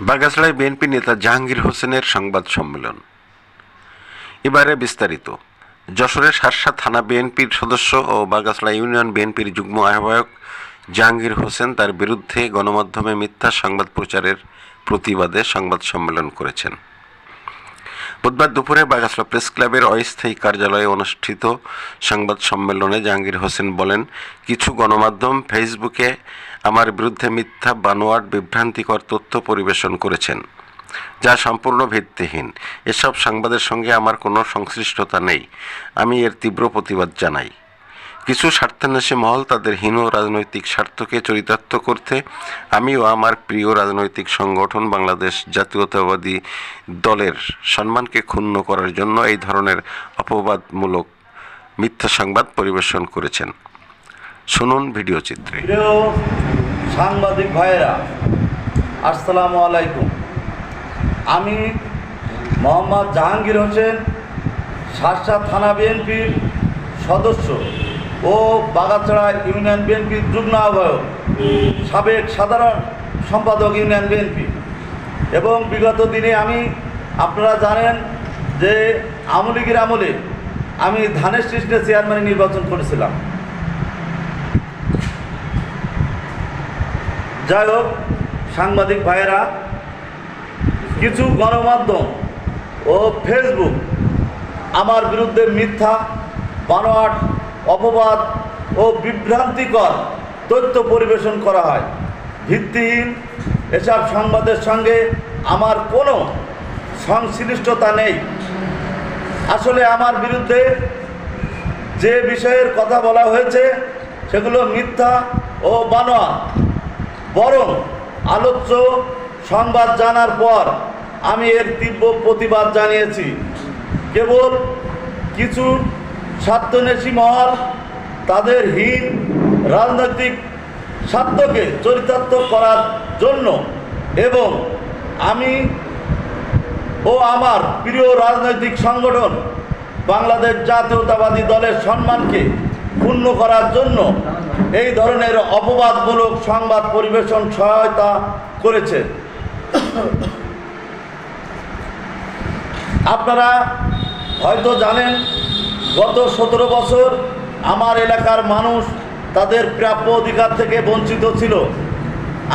বাগাছড়ায় BNP নেতা জাহাঙ্গীর হোসেনের সংবাদ সম্মেলন। এবারে বিস্তারিত। যশোরের শার্শা থানা বিএনপির সদস্য ও বাগাছড়া ইউনিয়ন বিএনপির যুগ্ম আহ্বায়ক জাহাঙ্গীর হোসেন তার বিরুদ্ধে গণমাধ্যমে মিথ্যা সংবাদ প্রচারের প্রতিবাদে সংবাদ সম্মেলন করেছেন। বুধবার দুপুরে বাগাছড়া প্রেস ক্লাবের অস্থায়ী কার্যালয়ে অনুষ্ঠিত সংবাদ সম্মেলনে জাহাঙ্গীর হোসেন বলেন, কিছু গণমাধ্যম ফেসবুকে আমার বিরুদ্ধে মিথ্যা বানোয়াট বিভ্রান্তিকর তথ্য পরিবেশন করেছেন, যা সম্পূর্ণ ভিত্তিহীন। এসব সংবাদের সঙ্গে আমার কোনো সংশ্লিষ্টতা নেই। আমি এর তীব্র প্রতিবাদ জানাই। কিছু স্বার্থান্বেষী মহল তাদের হীন রাজনৈতিক স্বার্থকে চরিতার্থ করতে আমি ও আমার প্রিয় রাজনৈতিক সংগঠন বাংলাদেশ জাতীয়তাবাদী দলের সম্মানকে ক্ষুণ্ণ করার জন্য এই ধরনের অপবাদমূলক মিথ্যা সংবাদ পরিবেশন করেছেন। শুনুন ভিডিও চিত্রে। সাংবাদিক ভাইয়েরা, আসসালামু আলাইকুম। আমি মোহাম্মদ জাহাঙ্গীর হোসেন, শার্শা থানা বিএনপির সদস্য ও বাগাছড়া ইউনিয়ন বিএনপির যুগ্ম আহ্বায়ক, সাবেক সাধারণ সম্পাদক ইউনিয়ন বিএনপি। এবং বিগত দিনে আপনারা জানেন যে আওয়ামী লীগের আমলে আমি ধানের শীষে চেয়ারম্যান নির্বাচন করেছিলাম। যাই হোক, সাংবাদিক ভাইয়েরা, কিছু গণমাধ্যম ও ফেসবুক আমার বিরুদ্ধে মিথ্যা বানোয়াট অপবাদ ও বিভ্রান্তিকর তথ্য পরিবেশন করা হয়। ভিত্তিহীন এসব সংবাদের সঙ্গে আমার কোনো সংশ্লিষ্টতা নেই। আসলে আমার বিরুদ্ধে যে বিষয়ের কথা বলা হয়েছে সেগুলো মিথ্যা ও বানোয়াট। বরং আলোচ্য সংবাদ জানার পর আমি এর তীব্র প্রতিবাদ জানিয়েছি। কেবল কিছু স্বার্থান্বেষী মহল তাদের হীন রাজনৈতিক স্বার্থকে চরিতার্থ করার জন্য এবং আমি ও আমার প্রিয় রাজনৈতিক সংগঠন বাংলাদেশ জাতীয়তাবাদী দলের সম্মানকে ক্ষুণ্ণ করার জন্য এই ধরনের অপবাদমূলক সংবাদ পরিবেশন সহায়তা করেছে। আপনারা হয়তো জানেন, গত 17 বছর আমার এলাকার মানুষ তাদের প্রাপ্য অধিকার থেকে বঞ্চিত ছিল।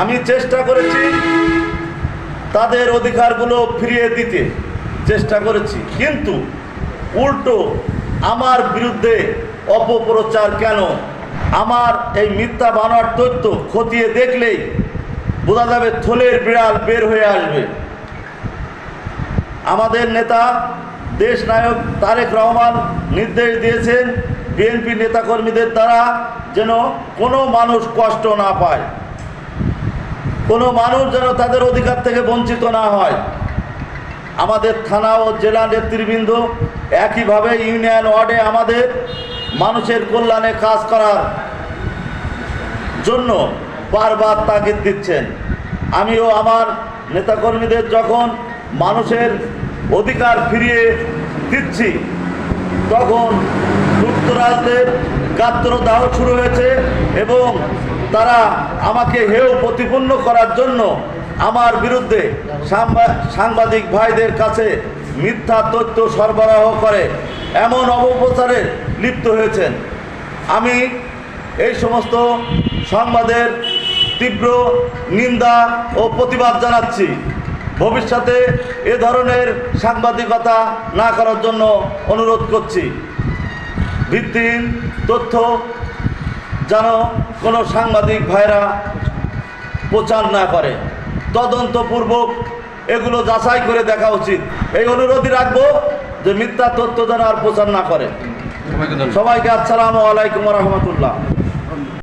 আমি চেষ্টা করেছি তাদের অধিকারগুলো ফিরিয়ে দিতে চেষ্টা করেছি, কিন্তু উল্টো আমার বিরুদ্ধে অপপ্রচার কেন? আমার এই মিথ্যা বানোয়াট তথ্য খতিয়ে দেখলেই বোঝা যাবে থলের বিড়াল বের হয়ে আসবে। আমাদের নেতা দেশ নায়ক তারেক রহমান নির্দেশ দিয়েছেন বিএনপি নেতাকর্মীদের দ্বারা যেন কোনো মানুষ কষ্ট না পায়, কোনো মানুষ যেন তাদের অধিকার থেকে বঞ্চিত না হয়। আমাদের থানা ও জেলা নেতৃবৃন্দ একইভাবে ইউনিয়ন ওয়ার্ডে আমাদের মানুষের কল্যাণে কাজ করার জন্য বারবার তাগিদ দিচ্ছেন। আমিও আমার নেতাকর্মীদের যখন মানুষের অধিকার ফিরিয়ে দিচ্ছি, তখন যুক্তরাষ্ট্রের গাত্রদাহ শুরু হয়েছে এবং তারা আমাকে হেয় প্রতিপন্ন করার জন্য আমার বিরুদ্ধে সাংবাদিক ভাইদের কাছে মিথ্যা তথ্য সরবরাহ করে এমন অপপ্রচারে লিপ্ত হয়েছেন। আমি এই সমস্ত সংবাদের তীব্র নিন্দা ও প্রতিবাদ জানাচ্ছি। ভবিষ্যতে এ ধরনের সাংবাদিকতা না করার জন্য অনুরোধ করছি। ভিত্তিহীন তথ্য যেন কোনো সাংবাদিক ভাইরা প্রচার না করে, তদন্তপূর্বক এগুলো যাচাই করে দেখা উচিত। এই অনুরোধই রাখবো যে মিথ্যা তথ্য যেন আর প্রচার না করে। সবাইকে আসসালামু আলাইকুম ওয়া রাহমাতুল্লাহ।